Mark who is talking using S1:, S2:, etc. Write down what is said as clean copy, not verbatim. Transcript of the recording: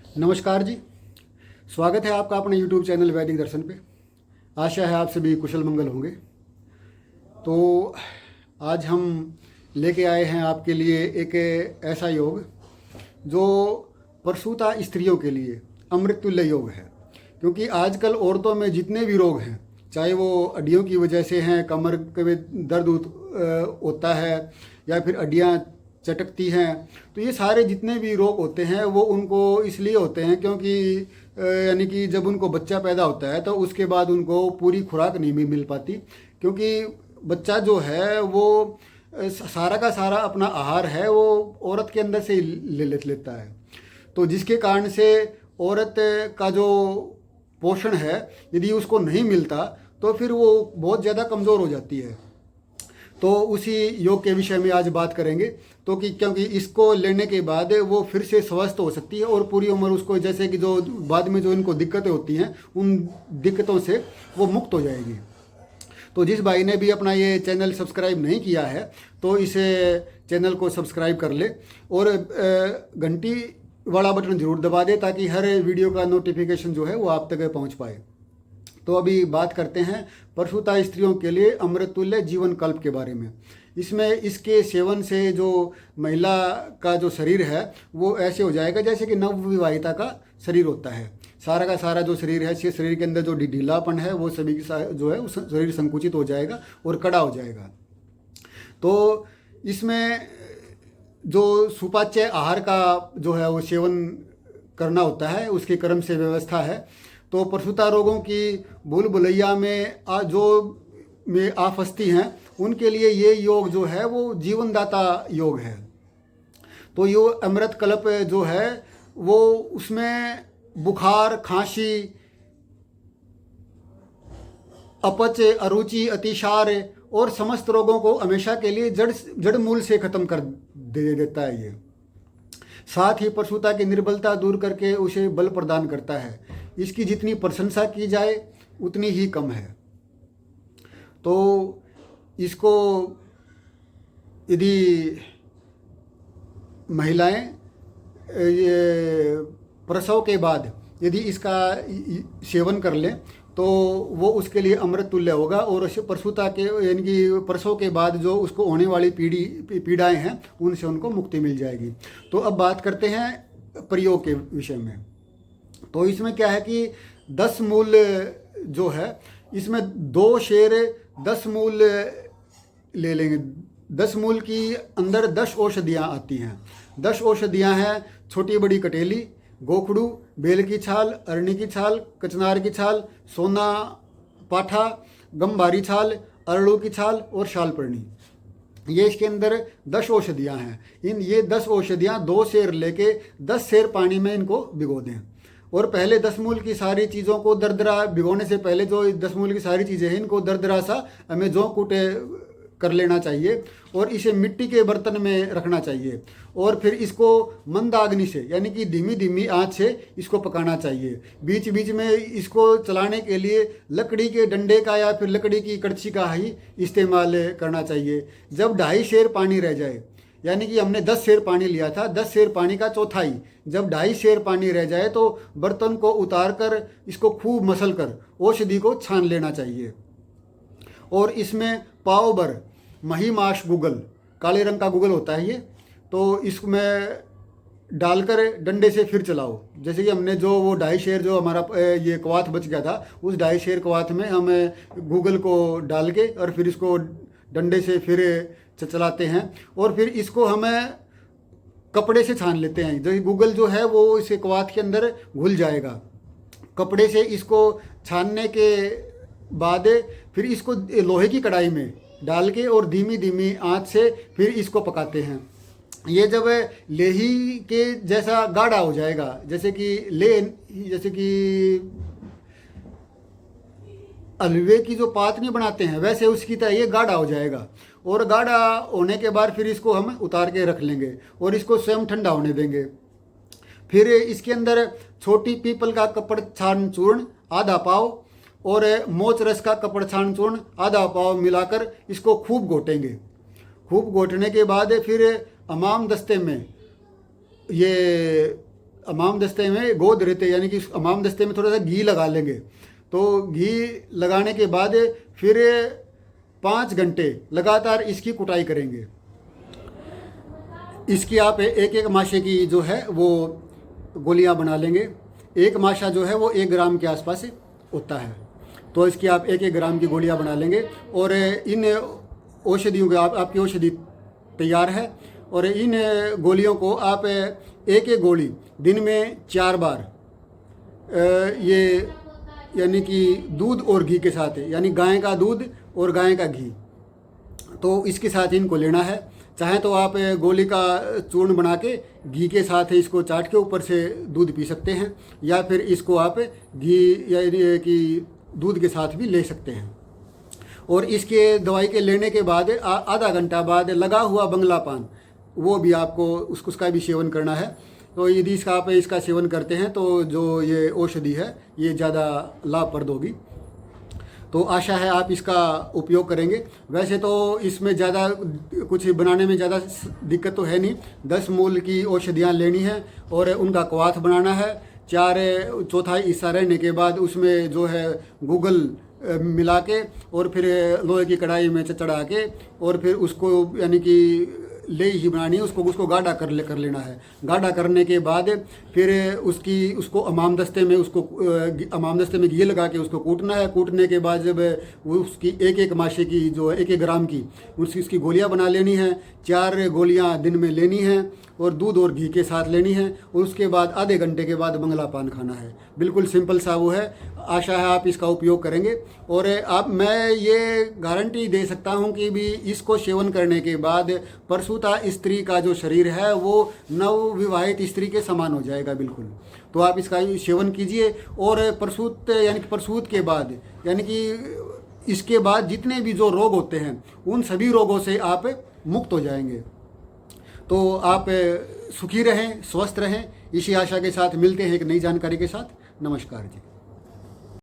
S1: नमस्कार जी। स्वागत है आपका अपने YouTube चैनल वैदिक दर्शन पे। आशा है आप सभी कुशल मंगल होंगे। तो आज हम लेके आए हैं आपके लिए एक ऐसा योग जो प्रसूता स्त्रियों के लिए अमृततुल्य योग है। क्योंकि आजकल औरतों में जितने भी रोग हैं, चाहे वो हड्डियों की वजह से हैं, कमर के दर्द होता है या फिर हड्डियाँ चटकती हैं, तो ये सारे जितने भी रोग होते हैं वो उनको इसलिए होते हैं क्योंकि यानी कि जब उनको बच्चा पैदा होता है तो उसके बाद उनको पूरी खुराक नहीं मिल पाती। क्योंकि बच्चा जो है वो सारा का सारा अपना आहार है वो औरत के अंदर से ही लेता है। तो जिसके कारण से औरत का जो पोषण है यदि उसको नहीं मिलता तो फिर वो बहुत ज़्यादा कमज़ोर हो जाती है। तो उसी योग के विषय में आज बात करेंगे। तो क्योंकि इसको लेने के बाद वो फिर से स्वस्थ हो सकती है और पूरी उम्र उसको, जैसे कि जो बाद में जो इनको दिक्कतें होती हैं उन दिक्कतों से वो मुक्त हो जाएगी। तो जिस भाई ने भी अपना ये चैनल सब्सक्राइब नहीं किया है तो इसे चैनल को सब्सक्राइब कर ले और घंटी वाला बटन ज़रूर दबा दे ताकि हर वीडियो का नोटिफिकेशन जो है वो आप तक पहुंच पाए। तो अभी बात करते हैं प्रसूता स्त्रियों के लिए अमृततुल्य जीवन कल्प के बारे में। इसमें इसके सेवन से जो महिला का जो शरीर है वो ऐसे हो जाएगा जैसे कि नवविवाहिता का शरीर होता है। सारा का सारा जो शरीर है, शरीर के अंदर जो ढीलापन है वो सभी जो है शरीर संकुचित हो जाएगा और कड़ा हो जाएगा। तो इसमें जो सुपाच्य आहार का जो है वो सेवन करना होता है, उसके क्रम से व्यवस्था है। तो प्रसूता रोगों की भूल भुलैया में आप फंसती हैं उनके लिए ये योग जो है वो जीवनदाता योग है। तो ये अमृत कल्प जो है वो उसमें बुखार, खांसी, अपच, अरुचि, अतिसार और समस्त रोगों को हमेशा के लिए जड़ मूल से खत्म कर दे देता है ये। साथ ही प्रसूता की निर्बलता दूर करके उसे बल प्रदान करता है। इसकी जितनी प्रशंसा की जाए उतनी ही कम है। तो इसको यदि महिलाएं ये प्रसव के बाद यदि इसका सेवन कर लें तो वो उसके लिए अमृत तुल्य होगा और प्रसूता के यानी कि प्रसव के बाद जो उसको होने वाली पीड़ाएं हैं उनसे उनको मुक्ति मिल जाएगी। तो अब बात करते हैं प्रयोग के विषय में। तो इसमें क्या है कि 10 मूल जो है इसमें 2 शेर 10 मूल ले लेंगे। 10 मूल की अंदर 10 औषधियाँ आती हैं। 10 औषधियाँ हैं छोटी बड़ी कटेली, गोखड़ू, बेल की छाल, अरणी की छाल, कचनार की छाल, सोना पाठा, गंभारी छाल, अरड़ू की छाल और शालपर्णी। ये इसके अंदर 10 औषधियाँ हैं। ये 10 औषधियाँ 2 सेर लेके 10 सेर पानी में इनको भिगो दें और पहले 10 मूल की सारी चीज़ों को दरदरा भिगोने से पहले जो 10 मूल की सारी चीज़ें हैं इनको दरदरा सा हमें जो कूटे कर लेना चाहिए और इसे मिट्टी के बर्तन में रखना चाहिए और फिर इसको मंदाग्नि से यानी कि धीमी धीमी आंच से इसको पकाना चाहिए। बीच बीच में इसको चलाने के लिए लकड़ी के डंडे का या फिर लकड़ी की कड़छी का ही इस्तेमाल करना चाहिए। जब 2.5 सेर पानी रह जाए, यानी कि हमने 10 सेर पानी लिया था, 10 सेर पानी का चौथाई, जब 2.5 सेर पानी रह जाए तो बर्तन को उतार कर इसको खूब मसल कर औषधि को छान लेना चाहिए। और इसमें पाव भर महिमाश गुगल, काले रंग का गुगल होता है ये, तो इसमें डालकर डंडे से फिर चलाओ। जैसे कि हमने जो वो 2.5 शेर जो हमारा ये कवाथ बच गया था उस 2.5 शेर कवाथ में हम गूगल को डाल के और फिर इसको डंडे से फिर चलाते हैं और फिर इसको हमें कपड़े से छान लेते हैं। जो गूगल जो है वो इस कवाथ के अंदर घुल जाएगा। कपड़े से इसको छानने के बाद फिर इसको लोहे की कढ़ाई में डाल के और धीमी धीमी आंच से फिर इसको पकाते हैं। ये जब लेही के जैसा गाढ़ा हो जाएगा, जैसे कि हलवे की जो पातनी बनाते हैं वैसे उसकी तरह ये गाढ़ा हो जाएगा और गाढ़ा होने के बाद फिर इसको हम उतार के रख लेंगे और इसको स्वयं ठंडा होने देंगे। फिर इसके अंदर छोटी पीपल का कपड़ छान चूर्ण आधा पाव और मोच रस का कपड़ छान चूर्ण आधा पाव मिलाकर इसको खूब घोटेंगे। खूब घोटने के बाद फिर हमाम दस्ते में ये हमाम दस्ते में गोद रहते, यानी कि हमाम दस्ते में थोड़ा सा घी लगा लेंगे। तो घी लगाने के बाद फिर 5 घंटे लगातार इसकी कुटाई करेंगे। इसकी आप एक एक माशे की जो है वो गोलियां बना लेंगे। एक माशा जो है वो 1 ग्राम के आसपास होता है, तो इसकी आप 1-1 ग्राम की गोलियां बना लेंगे। और इन औषधियों के आपकी औषधि तैयार है। और इन गोलियों को आप एक एक गोली दिन में 4 बार ये यानी कि दूध और घी के साथ, यानी गाय का दूध और गाय का घी, तो इसके साथ इनको लेना है। चाहे तो आप गोली का चूर्ण बना के घी के साथ इसको चाट के ऊपर से दूध पी सकते हैं, या फिर इसको आप घी या कि दूध के साथ भी ले सकते हैं। और इसके दवाई के लेने के बाद आधा घंटा बाद लगा हुआ बंगला पान, वो भी आपको उसका भी सेवन करना है। तो यदि आप इसका सेवन करते हैं तो जो ये औषधि है ये ज़्यादा लाभप्रद होगी। तो आशा है आप इसका उपयोग करेंगे। वैसे तो इसमें ज़्यादा कुछ बनाने में ज़्यादा दिक्कत तो है नहीं। 10 मूल की औषधियाँ लेनी है और उनका क्वाथ बनाना है। 4/4 हिस्सा रहने के बाद उसमें जो है गूगल मिला के और फिर लोहे की कढ़ाई में चढ़ा के और फिर उसको यानी कि ले ही बनानी है, उसको गाढ़ा कर लेना है। गाढ़ा करने के बाद फिर उसको हमाम दस्ते में घी लगा के उसको कूटना है। कूटने के बाद जब उसकी एक एक माशे की जो 1-1 ग्राम की उसकी गोलियां बना लेनी है। 4 गोलियां दिन में लेनी है और दूध और घी के साथ लेनी है। और उसके बाद आधे घंटे के बाद बंगला पान खाना है। बिल्कुल सिंपल सा वो है। आशा है आप इसका उपयोग करेंगे। और मैं ये गारंटी दे सकता हूँ कि भी इसको सेवन करने के बाद प्रसूता स्त्री का जो शरीर है वो नवविवाहित स्त्री के समान हो जाएगा बिल्कुल। तो आप इसका सेवन कीजिए और प्रसूत के बाद यानी कि इसके बाद जितने भी जो रोग होते हैं उन सभी रोगों से आप मुक्त हो जाएंगे। तो आप सुखी रहें, स्वस्थ रहें, इसी आशा के साथ मिलते हैं एक नई जानकारी के साथ। नमस्कार जी।